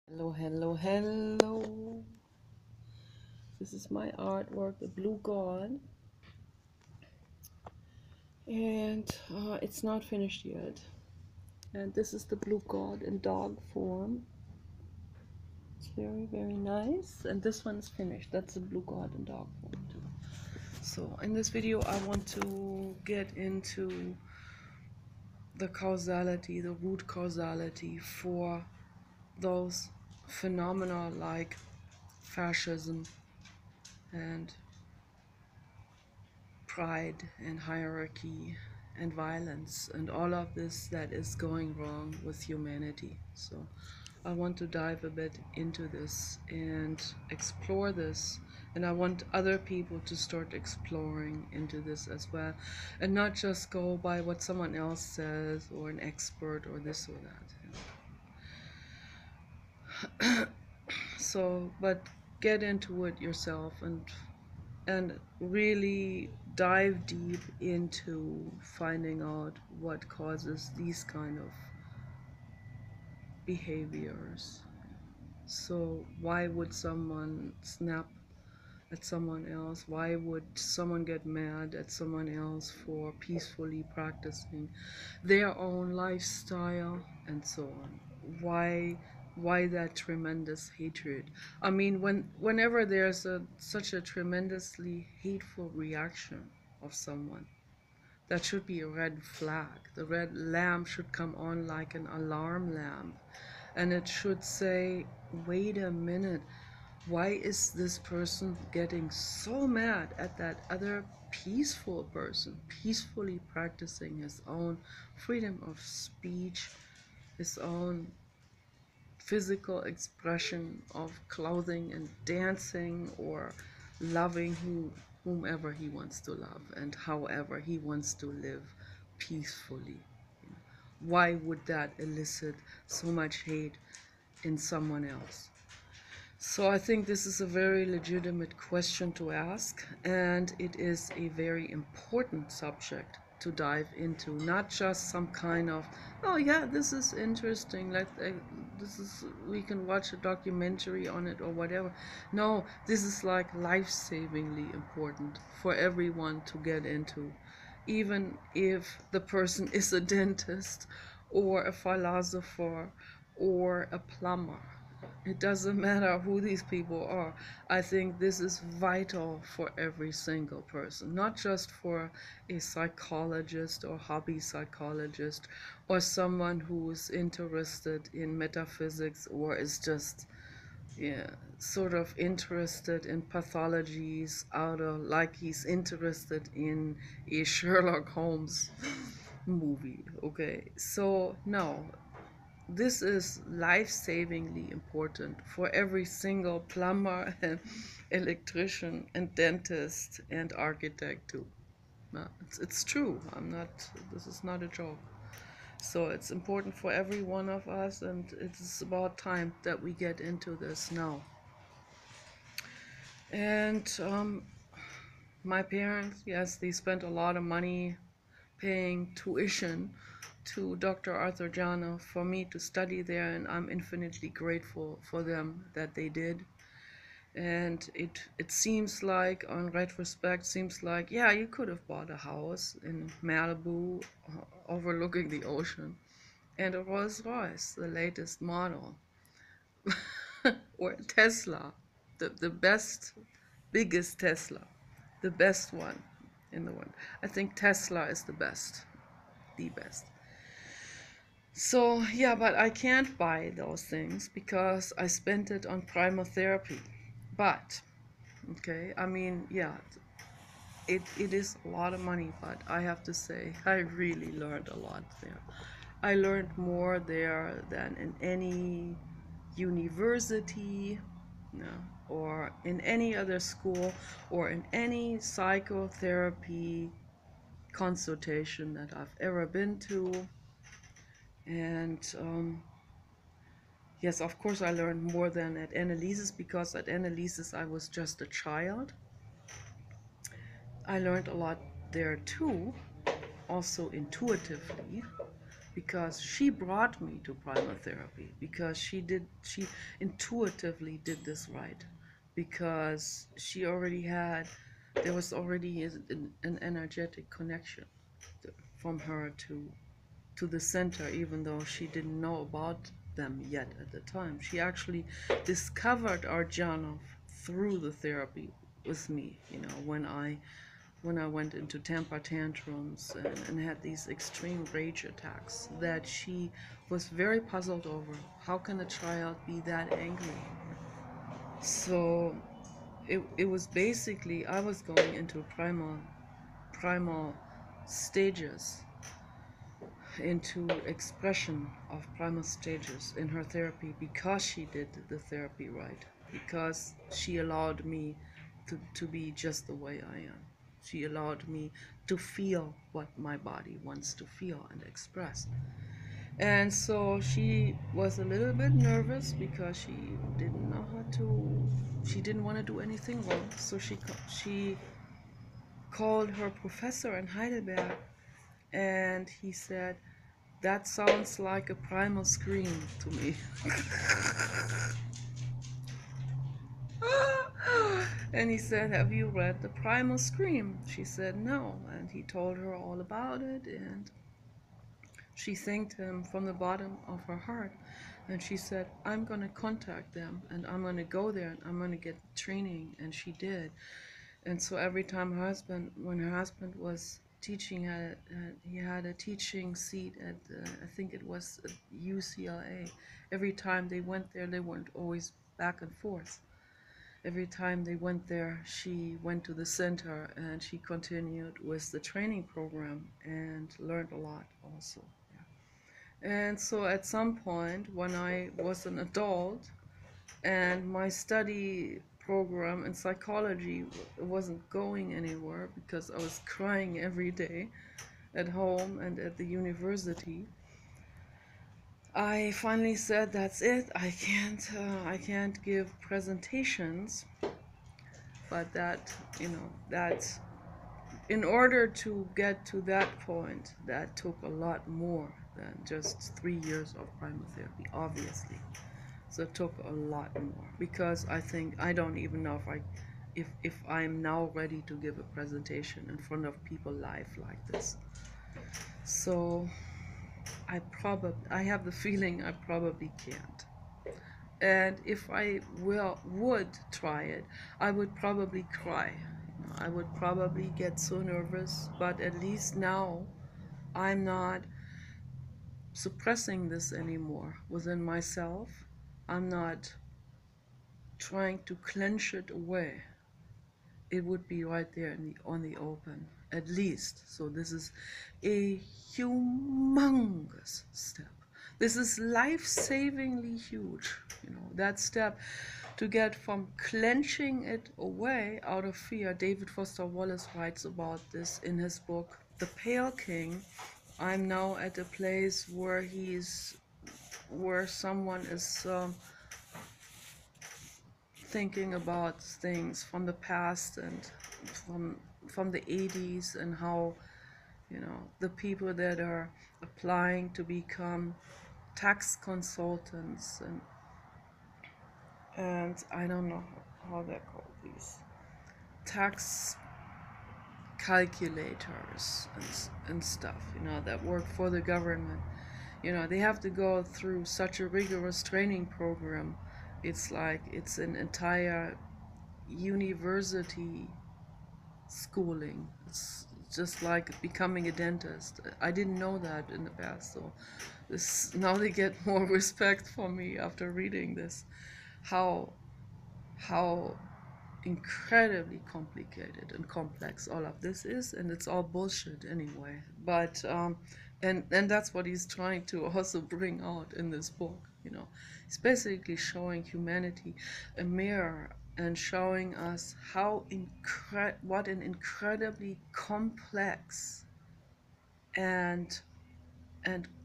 Hello, hello, hello. This is my artwork, the Blue God. And it's not finished yet. And this is the Blue God in dog form. It's very, very nice. And this one's finished. That's the Blue God in dog form too. So in this video, I want to get into the causality, the root causality for those phenomena like fascism and pride and hierarchy and violence and all of this that is going wrong with humanity. So I want to dive a bit into this and explore this, and I want other people to start exploring into this as well, and not just go by what someone else says or an expert or this or that. So but get into it yourself and really dive deep into finding out what causes these kind of behaviors. So why would someone snap at someone else? Why would someone get mad at someone else for peacefully practicing their own lifestyle and so on? Why that tremendous hatred? I mean, whenever there's such a tremendously hateful reaction of someone, that should be a red flag. The red lamp should come on like an alarm lamp, and it should say, wait a minute, why is this person getting so mad at that other peaceful person, peacefully practicing his own freedom of speech, his own physical expression of clothing and dancing, or loving whomever he wants to love and however he wants to live peacefully? Why would that elicit so much hate in someone else? So I think this is a very legitimate question to ask, and it is a very important subject to dive into. Not just some kind of, oh yeah, this is interesting, this is, we can watch a documentary on it or whatever. No, this is like life-savingly important for everyone to get into, even if the person is a dentist or a philosopher or a plumber. It doesn't matter who these people are. I think this is vital for every single person, not just for a psychologist or hobby psychologist or someone who is interested in metaphysics or is just, yeah, sort of interested in pathologies out of, like he's interested in a Sherlock Holmes movie. Okay, so no, this is life-savingly important for every single plumber and electrician and dentist and architect too. No, it's true. This is not a joke. So it's important for every one of us, and it's about time that we get into this now. And my parents, yes, they spent a lot of money paying tuition to Dr. Arthur Jana for me to study there, and I'm infinitely grateful for them that they did. And it seems like, on retrospect, seems like, yeah, you could have bought a house in Malibu overlooking the ocean and a Rolls Royce, the latest model, or Tesla, the best, biggest Tesla, the best one in the world. I think Tesla is the best, the best. So yeah, but I can't buy those things because I spent it on cryotherapy. But okay, I mean, yeah, it is a lot of money, but I have to say I really learned a lot there. I learned more there than in any university, no, or in any other school, or in any psychotherapy consultation that I've ever been to. And yes, of course I learned more than at Annelise's, because at Annelise's I was just a child. I learned a lot there too, also intuitively, because she brought me to primal therapy, because she intuitively did this right, because there was already an energetic connection from her to the center, even though she didn't know about them yet at the time. She actually discovered our jhana through the therapy with me, when I went into temper tantrums and had these extreme rage attacks that she was very puzzled over. How can a child be that angry? So it was basically, I was going into primal stages, into expression of primal stages in her therapy, because she did the therapy right, because she allowed me to be just the way I am. She allowed me to feel what my body wants to feel and express. And so she was a little bit nervous because she didn't want to do anything wrong. So she called her professor in Heidelberg, and he said, "That sounds like a primal scream to me." And he said, "Have you read The Primal Scream?" She said no, and he told her all about it, and she thanked him from the bottom of her heart. And she said, "I'm going to contact them, and I'm going to go there, and I'm going to get training." And she did. And so every time when her husband was teaching, he had a teaching seat at, I think it was at UCLA. Every time they went there, they weren't always back and forth. Every time they went there, she went to the center and she continued with the training program and learned a lot also. Yeah. And so at some point, when I was an adult and my study program in psychology wasn't going anywhere because I was crying every day at home and at the university, I finally said, "That's it. I can't give presentations." But that's in order to get to that point, that took a lot more than just 3 years of primal therapy, obviously. So it took a lot more, because I don't even know if I'm now ready to give a presentation in front of people live like this. So I have the feeling I probably can't. And if I would try it, I would probably cry. I would probably get so nervous, but at least now I'm not suppressing this anymore within myself. I'm not trying to clench it away. It would be right there on the open, at least. So this is a humongous step. This is life-savingly huge, that step to get from clenching it away out of fear. David Foster Wallace writes about this in his book, The Pale King. I'm now at a place where someone is thinking about things from the past and from the 80s, and how the people that are applying to become tax consultants and I don't know how they're called, these tax calculators and stuff, that work for the government. They have to go through such a rigorous training program. It's like it's an entire university schooling. It's just like becoming a dentist. I didn't know that in the past, so now they get more respect for me after reading this. How incredibly complicated and complex all of this is, and it's all bullshit anyway. But and that's what he's trying to also bring out in this book. He's basically showing humanity a mirror and showing us what an incredibly complex and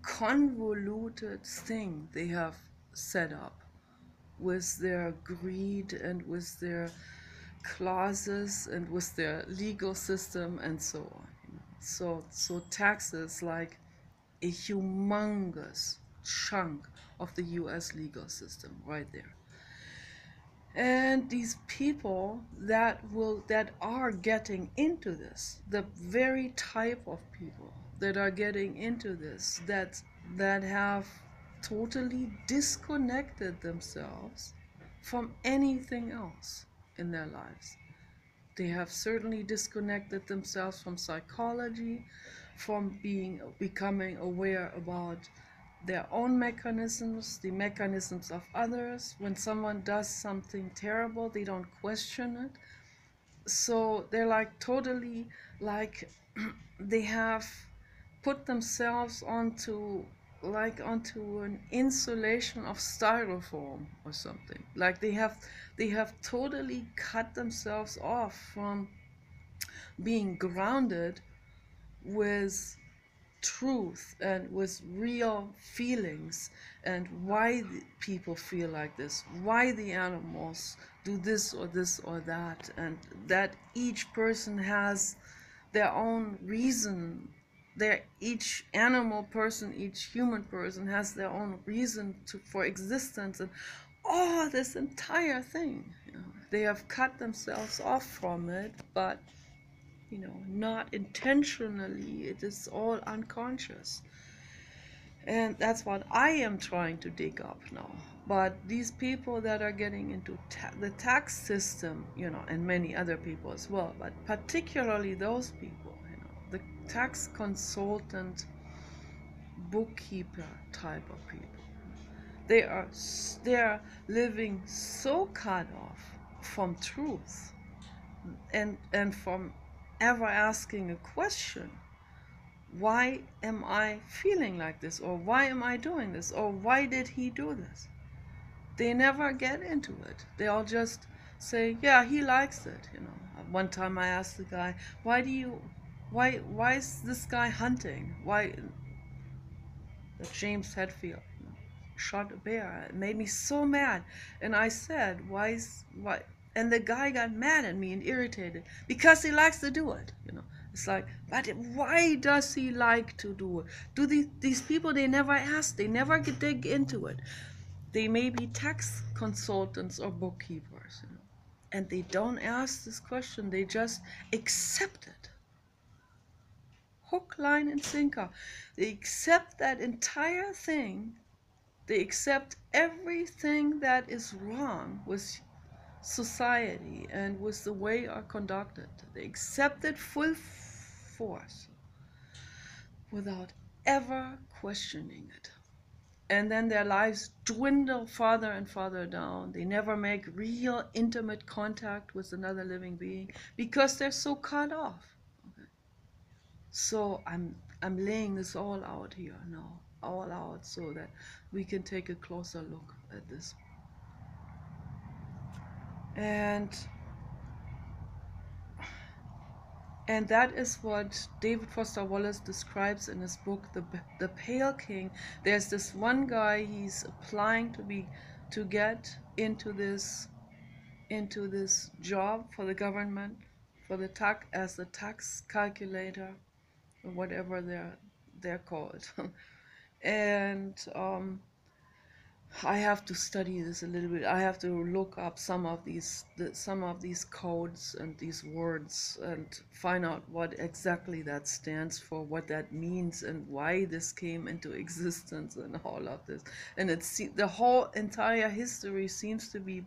convoluted thing they have set up with their greed and with their clauses and with their legal system and so on. So taxes, like a humongous chunk of the US legal system right there. And these people that are getting into this, the very type of people that are getting into this, that have totally disconnected themselves from anything else in their lives. They have certainly disconnected themselves from psychology, from becoming aware about their own mechanisms, the mechanisms of others. When someone does something terrible, they don't question it. So they're like totally like they have put themselves onto an insulation of styrofoam or something. Like they have totally cut themselves off from being grounded with truth and with real feelings, and why people feel like this, why the animals do this or that, and that each person has their own reason. Each animal person, each human person has their own reason for existence, and this entire thing, they have cut themselves off from it, but not intentionally. It is all unconscious. And that's what I am trying to dig up now. But these people that are getting into the tax system, and many other people as well, but particularly those people, the tax consultant, bookkeeper type of people, they are living so cut off from truth and from ever asking a question. Why am I feeling like this? Or why am I doing this? Or why did he do this? They never get into it. They all just say, yeah, he likes it. One time I asked the guy, why is this guy hunting? Why? James Hetfield shot a bear. It made me so mad. And I said, why? And the guy got mad at me and irritated because he likes to do it. It's like, but why does he like to do it? Do these people, they never ask, they never dig into it. They may be tax consultants or bookkeepers, and they don't ask this question, they just accept it. Hook, line, and sinker. They accept that entire thing. They accept everything that is wrong with society and with the way are conducted. They accept it full force without ever questioning it. And then their lives dwindle farther and farther down. They never make real intimate contact with another living being because they're so cut off. Okay. So I'm laying this all out here now, all out, so that we can take a closer look at this. And that is what David Foster Wallace describes in his book, The Pale King. There's this one guy, he's applying to get into this job for the government, as the tax calculator, or whatever they're called. And I have to study this a little bit. I have to look up some of these codes and these words and find out what exactly that stands for, what that means, and why this came into existence, and all of this. And the whole entire history seems to be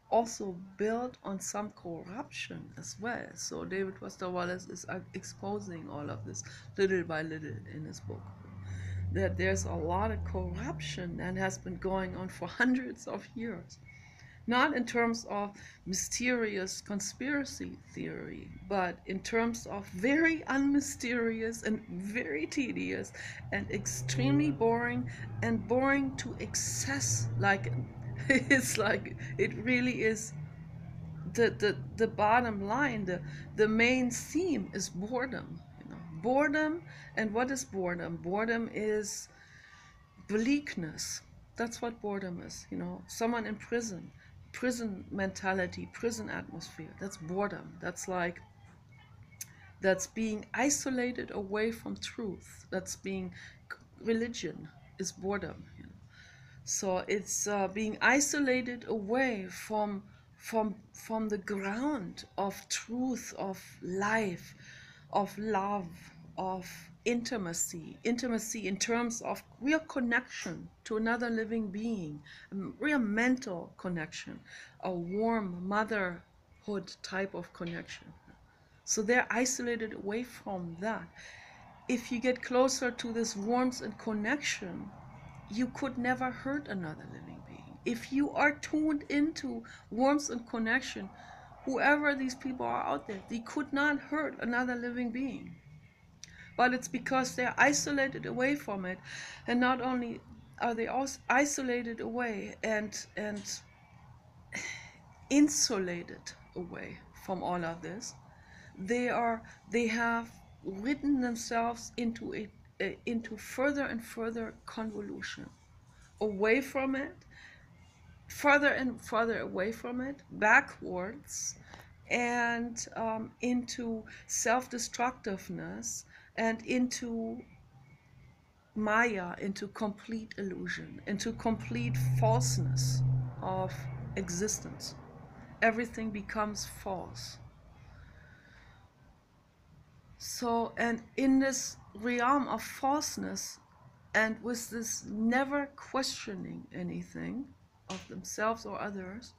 also built on some corruption as well. So David Foster Wallace is exposing all of this little by little in his book, that there's a lot of corruption that has been going on for hundreds of years. Not in terms of mysterious conspiracy theory, but in terms of very unmysterious and very tedious and extremely boring, and boring to excess. Like, it's like, it really is the bottom line, the main theme is boredom. Boredom. And what is boredom? Boredom is bleakness. That's what boredom is. Someone in prison mentality, prison atmosphere. That's boredom. That's being isolated away from truth. That's being religion is boredom. So it's being isolated away from the ground of truth, of life, of love, of intimacy in terms of real connection to another living being, a real mental connection, a warm motherhood type of connection. So they're isolated away from that. If you get closer to this warmth and connection, you could never hurt another living being. If you are tuned into warmth and connection, whoever these people are out there, they could not hurt another living being. But it's because they're isolated away from it. And not only are they also isolated away and insulated away from all of this, they have written themselves into further and further convolution, away from it, further and further away from it, backwards, and into self-destructiveness, and into Maya, into complete illusion, into complete falseness of existence. Everything becomes false. So, and in this realm of falseness, and with this never questioning anything of themselves or others,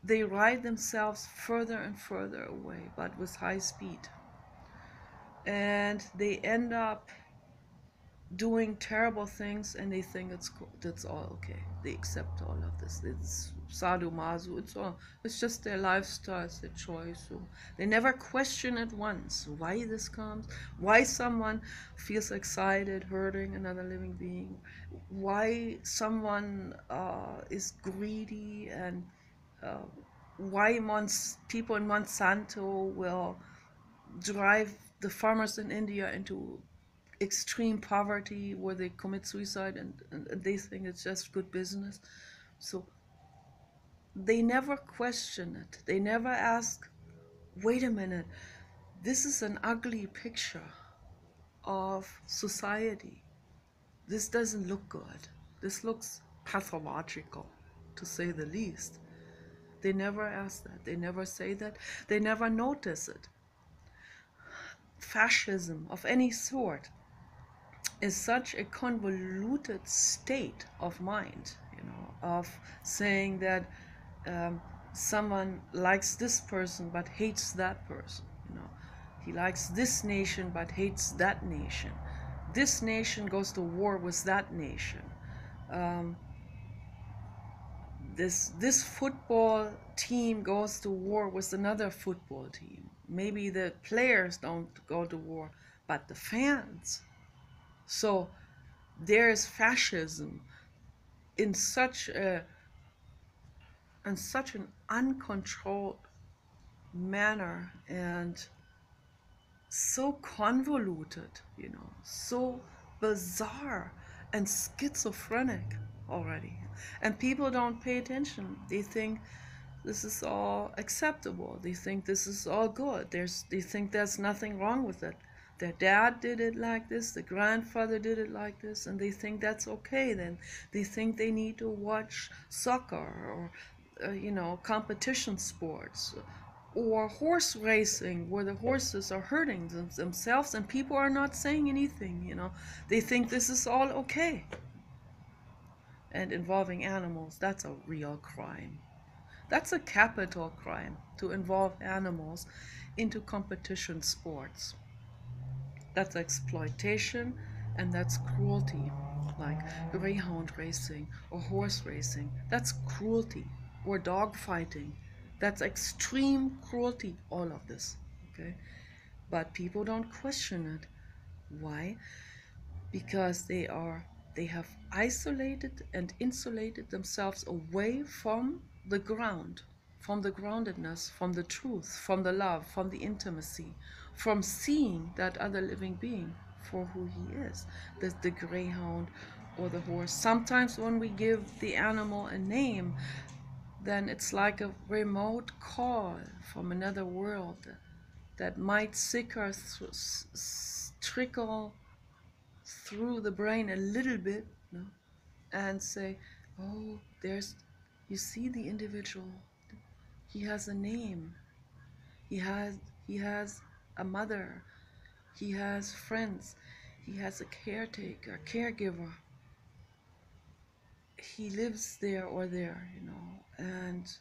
they ride themselves further and further away, but with high speed. And they end up doing terrible things, and they think that's all okay. They accept all of this. It's sadomaso. It's just their lifestyle, it's their choice. So they never question it once why this comes, why someone feels excited hurting another living being, why someone is greedy, and why people in Monsanto will drive the farmers in India into extreme poverty where they commit suicide, and they think it's just good business. So they never question it. They never ask, wait a minute, this is an ugly picture of society. This doesn't look good. This looks pathological, to say the least. They never ask that. They never say that. They never notice it. Fascism of any sort is such a convoluted state of mind, of saying that someone likes this person but hates that person. He likes this nation but hates that nation. This nation goes to war with that nation. This football team goes to war with another football team. Maybe the players don't go to war, but the fans. So there is fascism in such an uncontrolled manner, and so convoluted, so bizarre and schizophrenic already. And people don't pay attention. They think this is all acceptable. They think this is all good. They think there's nothing wrong with it. Their dad did it like this, the grandfather did it like this, and they think that's okay. Then they think they need to watch soccer or competition sports, or horse racing where the horses are hurting themselves and people are not saying anything. They think this is all okay. And involving animals, that's a real crime. That's a capital crime, to involve animals into competition sports. That's exploitation, and that's cruelty, like greyhound racing or horse racing. That's cruelty. Or dog fighting. That's extreme cruelty, all of this, okay? But people don't question it. Why? Because they have isolated and insulated themselves away from the ground, from the groundedness, from the truth, from the love, from the intimacy, from seeing that other living being for who he is, the greyhound or the horse. Sometimes when we give the animal a name, then it's like a remote call from another world that might trickle through the brain a little bit, no, and say, oh, you see the individual, he has a name, he has a mother, he has friends, he has a caretaker, caregiver, he lives there or there, and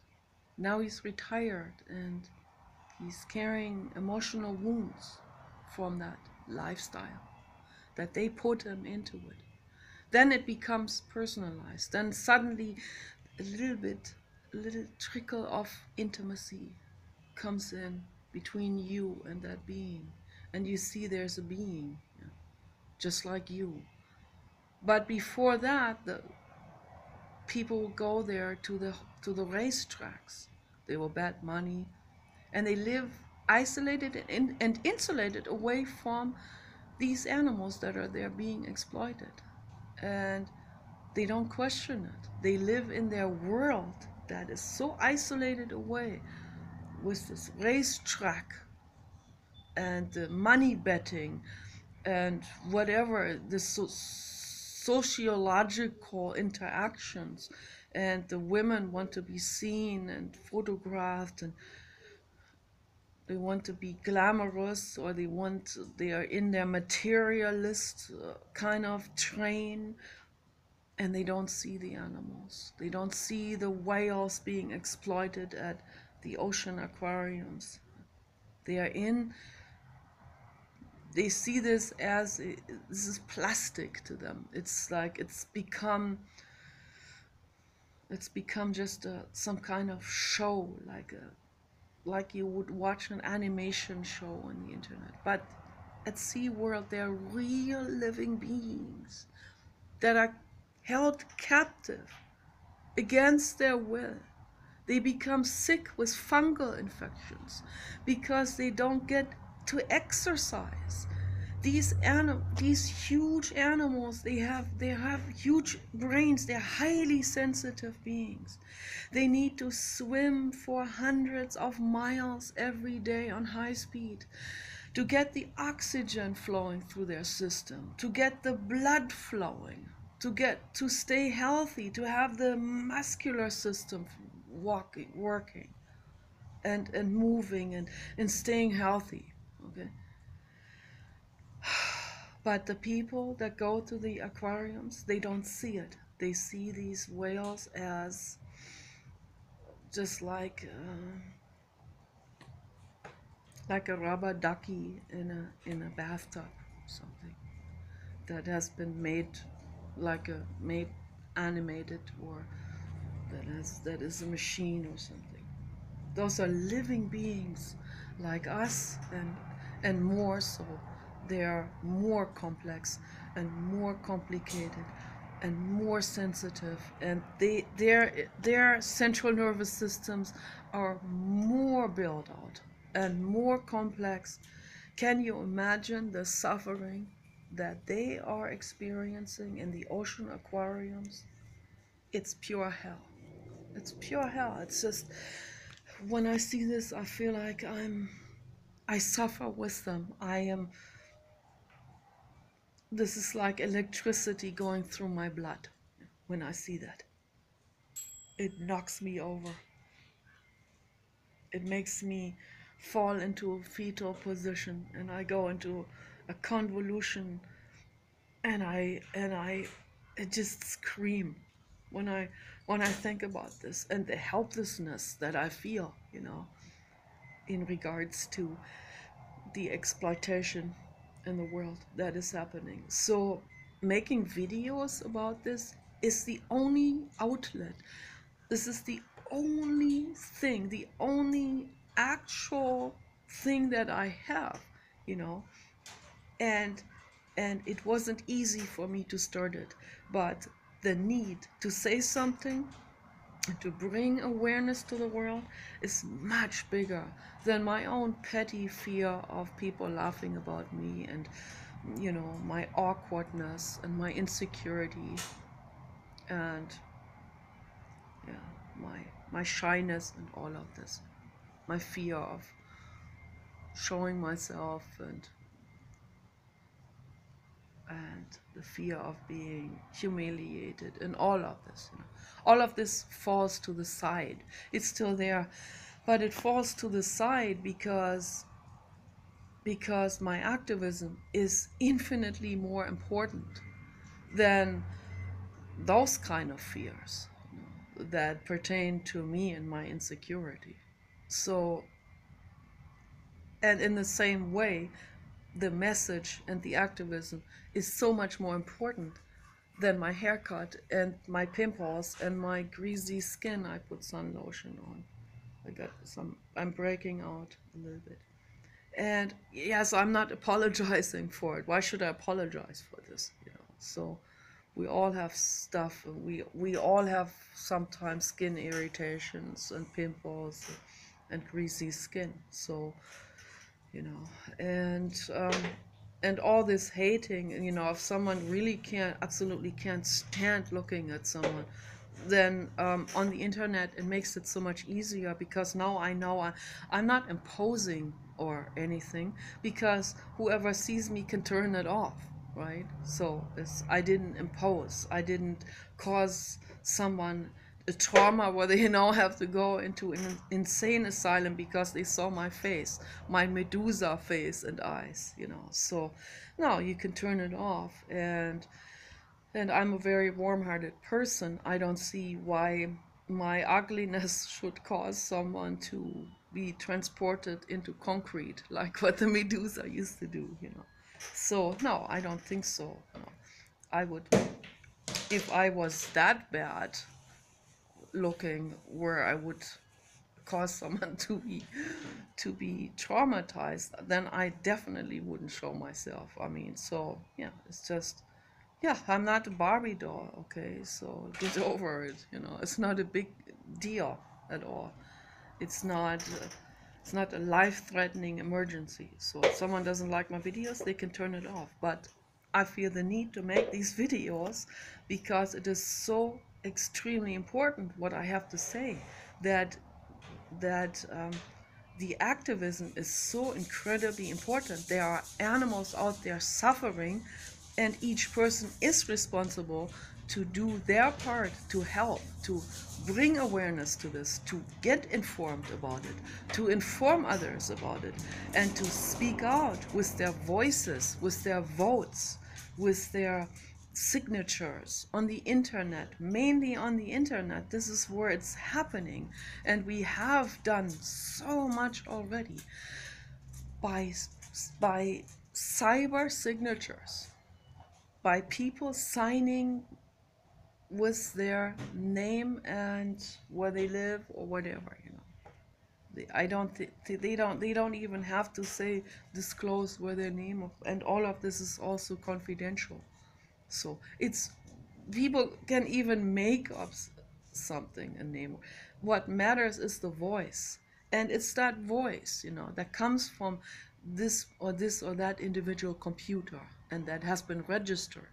now he's retired and he's carrying emotional wounds from that lifestyle that they put him into it. Then it becomes personalized. Then suddenly a little trickle of intimacy comes in between you and that being. And you see there's a being, just like you. But before that, the people go there to the racetracks. They will bet money, and they live isolated and insulated away from these animals that are there being exploited. And they don't question it. They live in their world that is so isolated away with this racetrack and the money betting and whatever the sociological interactions, and the women want to be seen and photographed, and they want to be glamorous, or they are in their materialist kind of train, and they don't see the animals. They don't see the whales being exploited at the ocean aquariums. They see this as this is plastic to them. It's like it's become just some kind of show, like you would watch an animation show on the internet. But at SeaWorld, there are real living beings that are held captive against their will. They become sick with fungal infections because they don't get to exercise. These huge animals, they have huge brains. They're highly sensitive beings. They need to swim for hundreds of miles every day on high speed to get the oxygen flowing through their system, to get the blood flowing, to stay healthy, to have the muscular system working and moving and staying healthy. Okay. But the people that go to the aquariums, they don't see it. They see these whales as just like a rubber ducky in a bathtub, something that has been made animated, or that is a machine or something. Those are living beings like us, and more so. They are more complex and more complicated and more sensitive, and their central nervous systems are more built out and more complex. Can you imagine the suffering that they are experiencing in the ocean aquariums? It's pure hell. It's pure hell. It's just, when I see this, I feel like I suffer with them. This is like electricity going through my blood when I see that. It knocks me over. It makes me fall into a fetal position, and I go into a convolution, and I just scream when I think about this, and the helplessness that I feel, in regards to the exploitation in the world that is happening. So making videos about this is the only outlet. This is the only thing, the only actual thing that I have, and it wasn't easy for me to start it, but the need to say something and to bring awareness to the world is much bigger than my own petty fear of people laughing about me, and my awkwardness and my insecurity, and my shyness, and all of this, my fear of showing myself. And and the fear of being humiliated and all of this, all of this falls to the side. It's still there, but it falls to the side because my activism is infinitely more important than those kind of fears, that pertain to me and my insecurity. So, and in the same way, the message and the activism is so much more important than my haircut and my pimples and my greasy skin. I put sun lotion on. I'm breaking out a little bit. And yes, I'm not apologizing for it. Why should I apologize for this? So we all have stuff, and we all have sometimes skin irritations and pimples and greasy skin. So, you know, and all this hating, if someone really absolutely can't stand looking at someone, then on the internet it makes it so much easier, because now I know I'm not imposing or anything, because whoever sees me can turn it off, right? So I didn't impose, I didn't cause someone a trauma where they now have to go into an insane asylum because they saw my face, my Medusa face and eyes, So no, you can turn it off, and I'm a very warm-hearted person. I don't see why my ugliness should cause someone to be transported into concrete like what the Medusa used to do. So no, I don't think so. No. I would, if I was that bad looking, where I would cause someone to be traumatized, then I definitely wouldn't show myself. I mean, so yeah, it's just, yeah, I'm not a Barbie doll, okay? So get over it, It's not a big deal at all. It's not a life-threatening emergency. So if someone doesn't like my videos, they can turn it off. But I feel the need to make these videos because it is so extremely important what I have to say, that the activism is so incredibly important. There are animals out there suffering, and each person is responsible to do their part to help, to bring awareness to this, to get informed about it, to inform others about it, and to speak out with their voices, with their votes, with their signatures on the internet, mainly on the internet. This is where it's happening, and we have done so much already by cyber signatures, by people signing with their name and where they live or whatever. I don't they don't even have to say disclose where their name, and all of this is also confidential. So it's, people can even make up something, a name. What matters is the voice, and it's that voice, that comes from this or that individual computer, and that has been registered.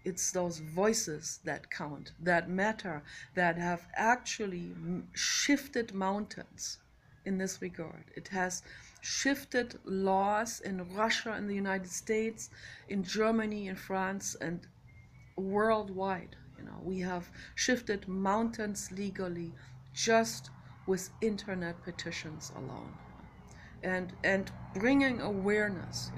It's those voices that count, that matter, that have actually shifted mountains in this regard. It has shifted laws in Russia, in the United States, in Germany, in France, and worldwide. We have shifted mountains legally just with internet petitions alone, and bringing awareness,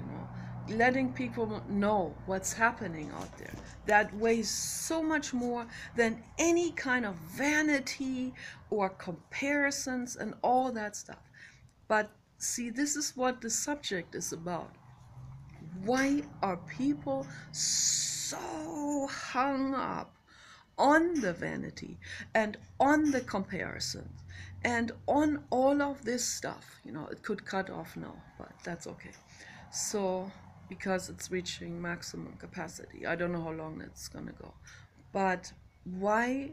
letting people know what's happening out there. That weighs so much more than any kind of vanity or comparisons and all that stuff. But see, this is what the subject is about. Why are people so hung up on the vanity and on the comparisons and on all of this stuff? It could cut off now, but that's okay. So, because it's reaching maximum capacity, I don't know how long it's gonna go. But why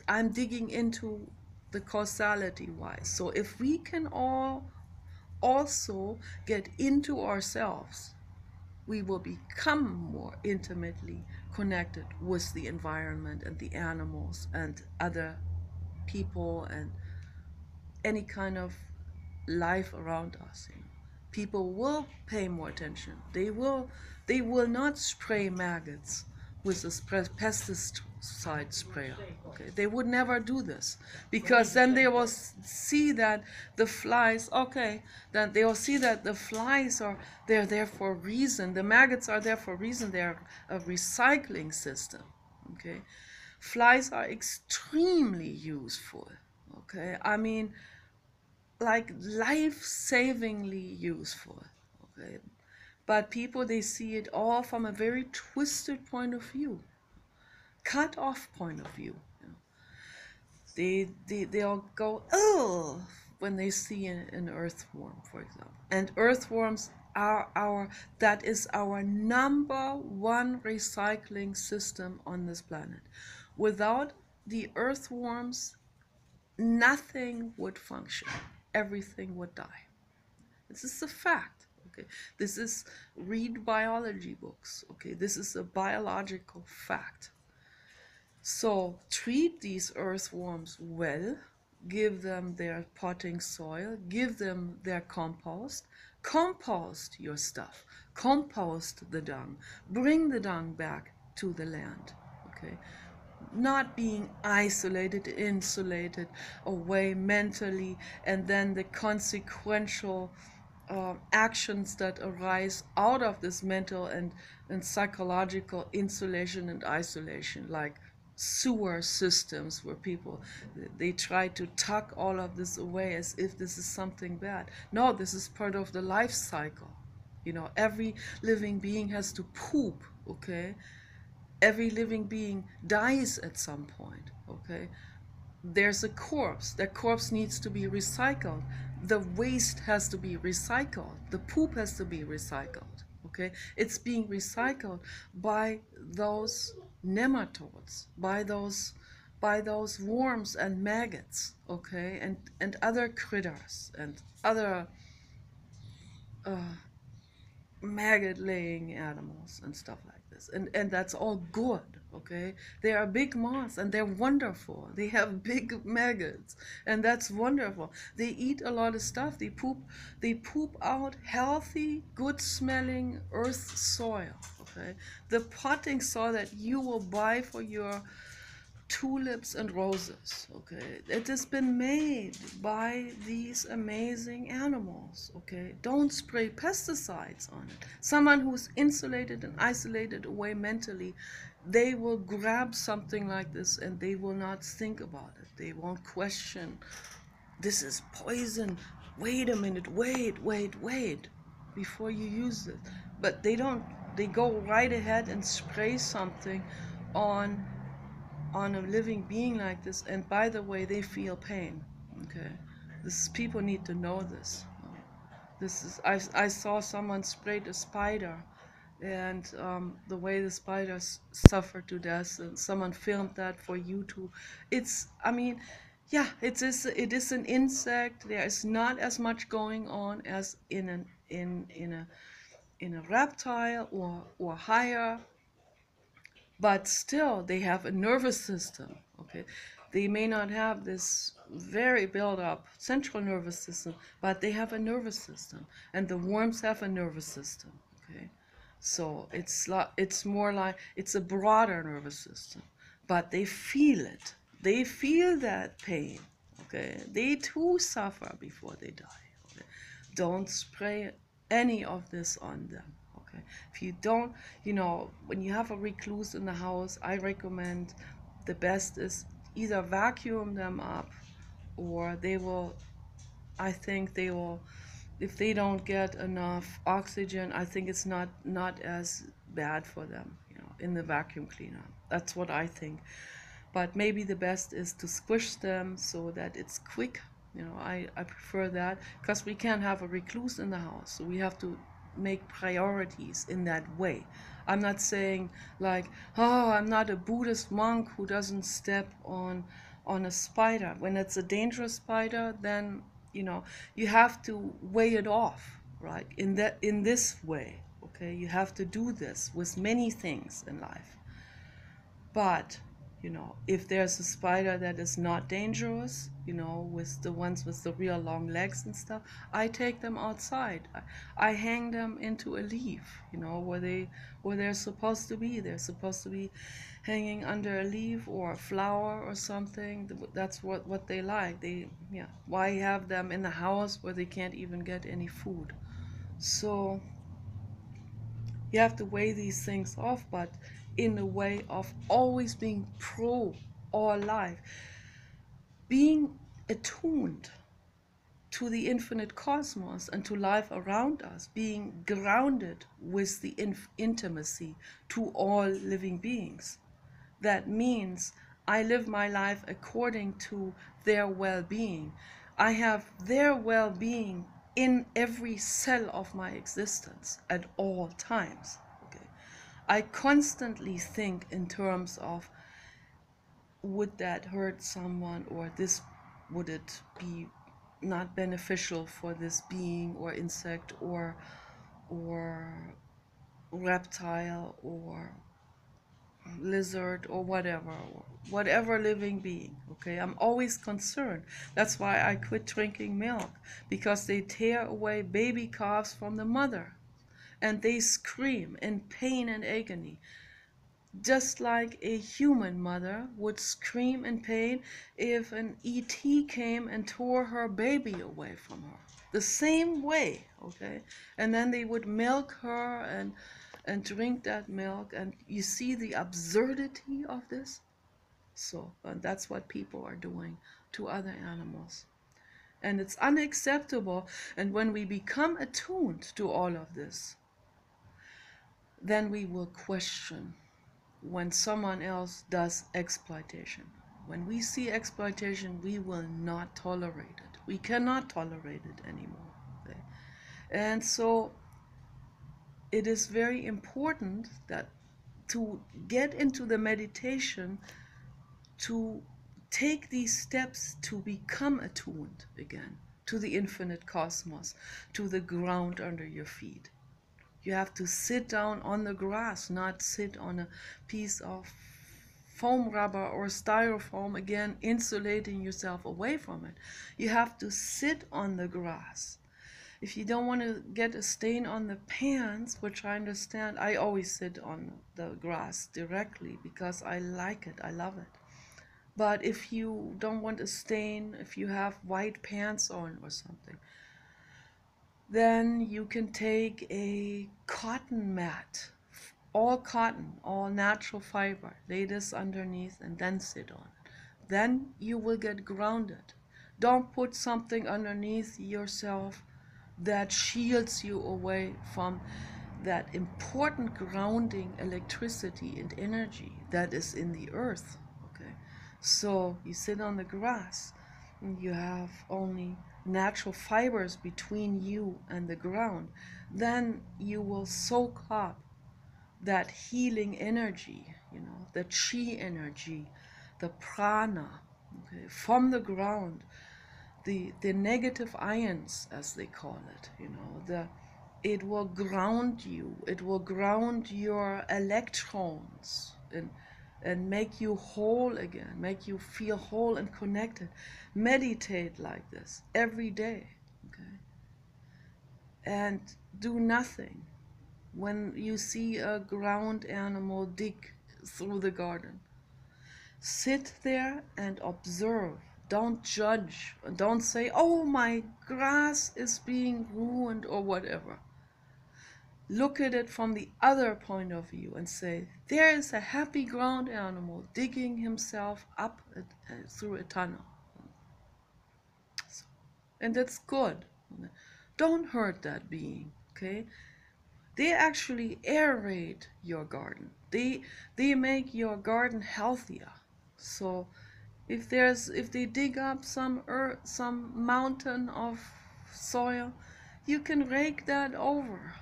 I'm digging into the causality wise. So if we can all also get into ourselves, we will become more intimately connected with the environment and the animals and other people and any kind of life around us. people will pay more attention. They will not spray maggots with a pesticide sprayer. Okay, they would never do this, because then they will see that the flies. Okay, then they will see that the flies they're there for a reason. The maggots are there for a reason. They're a recycling system. Okay, flies are extremely useful. Okay, I mean, like life-savingly useful. Okay, but people, they see it all from a very twisted point of view, cut off point of view. They'll go, oh, when they see an earthworm, for example. And earthworms are that is our number one recycling system on this planet. Without the earthworms, nothing would function. Everything would die. This is a fact. Okay, this is, read biology books. Okay, this is a biological fact. So treat these earthworms well, give them their potting soil, give them their compost, compost your stuff, compost the dung, bring the dung back to the land. Okay, not being isolated, insulated away mentally, and then the consequential actions that arise out of this mental and psychological insulation and isolation, like sewer systems where people, they try to tuck all of this away as if this is something bad. No, this is part of the life cycle. You know, every living being has to poop. Okay, every living being dies at some point. Okay, there's a corpse. That corpse needs to be recycled. The waste has to be recycled. The poop has to be recycled. Okay, it's being recycled by those nematodes, by those worms and maggots. Okay, and other critters and other maggot laying animals and stuff like this, and that's all good. Okay, they are big moths and they're wonderful. They have big maggots and that's wonderful. They eat a lot of stuff. They poop out healthy, good smelling earth soil. Okay, the potting soil that you will buy for your tulips and roses. Okay, it has been made by these amazing animals. Okay, don't spray pesticides on it. Someone who's insulated and isolated away mentally, they will grab something like this and they will not think about it. They won't question, this is poison, wait a minute, wait before you use it. But they don't, they go right ahead and spray something on a living being like this, and by the way, they feel pain. Okay, people need to know this. This is, I saw someone sprayed a spider, and the way the spiders suffered to death, and someone filmed that for YouTube. It's, I mean, yeah, it is an insect. There is not as much going on as in a reptile or higher. But still, they have a nervous system. Okay, they may not have this very built-up central nervous system, but they have a nervous system, and the worms have a nervous system. Okay, so it's more like, it's a broader nervous system, but they feel it. They feel that pain. Okay, they too suffer before they die. Okay? Don't spray any of this on them. If you don't, you know, when you have a recluse in the house, I recommend, the best is either vacuum them up, or they will, I think they will, if they don't get enough oxygen, I think it's not as bad for them, you know, in the vacuum cleaner. That's what I think. But maybe the best is to squish them so that it's quick. You know, I prefer that, because we can't have a recluse in the house, so we have to make priorities in that way. I'm not saying like, oh, I'm not a Buddhist monk who doesn't step on a spider. When it's a dangerous spider, then, you know, you have to weigh it off, right? In this way. Okay, you have to do this with many things in life. But You know, if there's a spider that is not dangerous, you know, with the ones with the real long legs and stuff, I take them outside. I hang them into a leaf, you know, where they're supposed to be. They're supposed to be hanging under a leaf or a flower or something. That's what they like. They, yeah. Why have them in the house where they can't even get any food? So you have to weigh these things off, but in a way of always being pro all life, being attuned to the infinite cosmos and to life around us, being grounded with the intimacy to all living beings. That means I live my life according to their well-being. I have their well-being in every cell of my existence at all times. Okay? I constantly think in terms of, would that hurt someone, or this, would it be not beneficial for this being or insect or reptile or lizard or whatever living being. Okay, I'm always concerned. That's why I quit drinking milk, because they tear away baby calves from the mother and they scream in pain and agony, just like a human mother would scream in pain if an ET came and tore her baby away from her. The same way, okay? And then they would milk her and drink that milk, and you see the absurdity of this? So that's what people are doing to other animals. And it's unacceptable. And when we become attuned to all of this, then we will question when someone else does exploitation. When we see exploitation, we will not tolerate it. We cannot tolerate it anymore. Okay? And so it is very important that to get into the meditation, to take these steps to become attuned again to the infinite cosmos, to the ground under your feet. You have to sit down on the grass, not sit on a piece of foam rubber or styrofoam, again, insulating yourself away from it. You have to sit on the grass. If you don't want to get a stain on the pants, which I understand, I always sit on the grass directly because I like it, I love it. But if you don't want a stain, if you have white pants on or something, then you can take a cotton mat, all cotton, all natural fiber, lay this underneath and then sit on it. Then you will get grounded. Don't put something underneath yourself that shields you away from that important grounding electricity and energy that is in the earth. Okay, so you sit on the grass and you have only natural fibers between you and the ground. Then you will soak up that healing energy, you know, the chi energy, the prana, okay, from the ground, the negative ions, as they call it, you know, it will ground you, it will ground your electrons and make you whole again, make you feel whole and connected. Meditate like this every day, okay? And do nothing. When you see a ground animal dig through the garden, sit there and observe. Don't judge. Don't say, oh, my grass is being ruined or whatever. Look at it from the other point of view and say, there is a happy ground animal digging himself up through a tunnel. And that's good. Don't hurt that being, okay? They actually aerate your garden. They make your garden healthier. So if they dig up some mountain of soil, you can rake that over.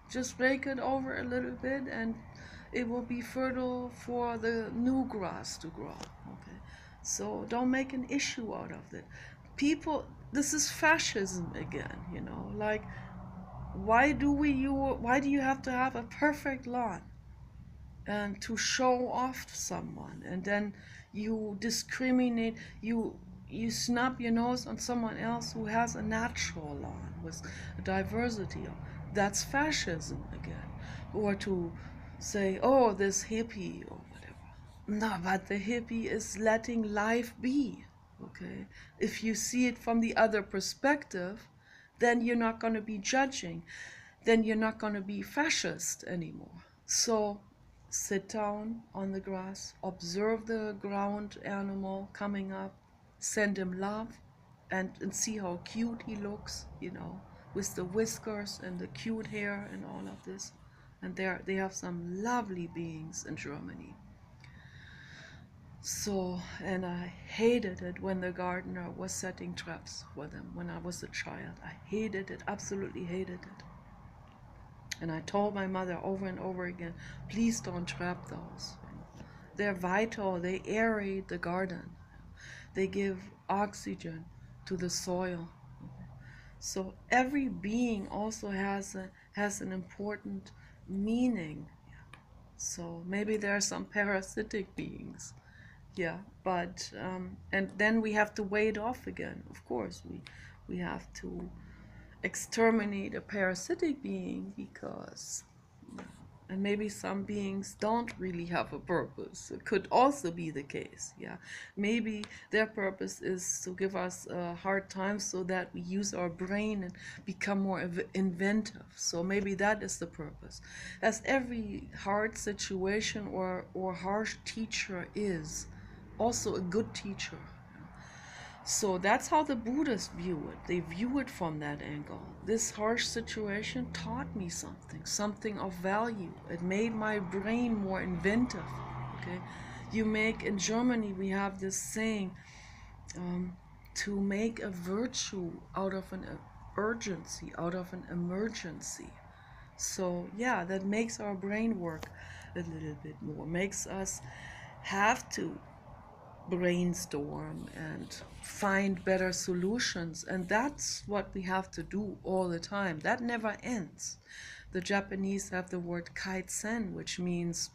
Just rake it over a little bit and it will be fertile for the new grass to grow. Okay, so don't make an issue out of it. People, this is fascism again, you know, like, why do you have to have a perfect lawn? and to show off someone, and then you discriminate, you snub your nose on someone else who has a natural lawn with diversity. That's fascism again. Or to say, oh, this hippie or whatever. No, but the hippie is letting life be. Okay? If you see it from the other perspective, then you're not going to be judging. Then you're not going to be fascist anymore. So sit down on the grass, observe the ground animal coming up, send him love, and see how cute he looks, with the whiskers and the cute hair and all of this. And they have some lovely beings in Germany. So, and I hated it when the gardener was setting traps for them when I was a child. I hated it, absolutely hated it. And I told my mother over and over again, please don't trap those. They're vital, they aerate the garden. They give oxygen to the soil. So every being also has an important meaning. So maybe there are some parasitic beings. Yeah, but and then we have to weigh it off again. Of course, we have to exterminate a parasitic being because, and maybe some beings don't really have a purpose. It could also be the case. Yeah, maybe their purpose is to give us a hard time so that we use our brain and become more inventive. So maybe that is the purpose. As every hard situation or harsh teacher is also a good teacher. So that's how the Buddhists view it. They view it from that angle. This harsh situation taught me something of value. It made my brain more inventive. Okay, in Germany we have this saying, to make a virtue out of an urgency, out of an emergency. So yeah, that makes our brain work a little bit more, makes us have to brainstorm and find better solutions, and that's what we have to do all the time. That never ends. The Japanese have the word kaizen, which means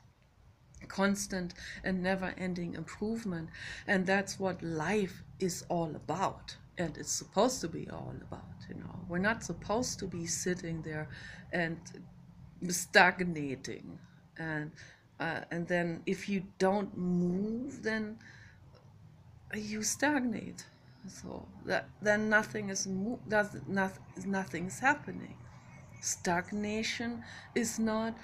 constant and never-ending improvement, and that's what life is all about, and it's supposed to be all about. We're not supposed to be sitting there and stagnating, and then if you don't move, then you stagnate. So then nothing is nothing's happening. Stagnation is not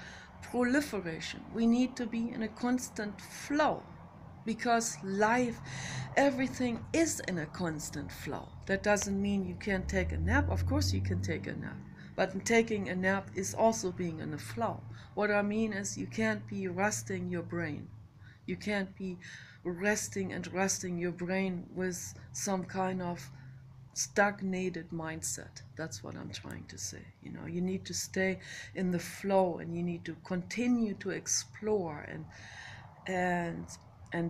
proliferation. We need to be in a constant flow, because life, everything is in a constant flow. That doesn't mean you can't take a nap. Of course you can take a nap, but taking a nap is also being in a flow. What I mean is you can't be resting your brain. You can't be resting your brain with some kind of stagnated mindset. That's what I'm trying to say. You need to stay in the flow, and you need to continue to explore and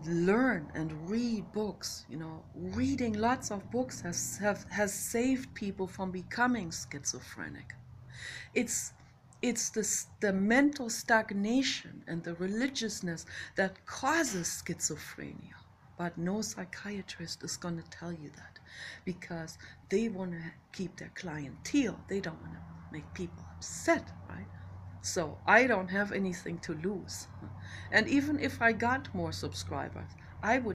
learn and read books. Reading lots of books has saved people from becoming schizophrenic. It's the mental stagnation and the religiousness that causes schizophrenia. But no psychiatrist is going to tell you that, because they want to keep their clientele. They don't want to make people upset, right? So I don't have anything to lose. And even if I got more subscribers, I would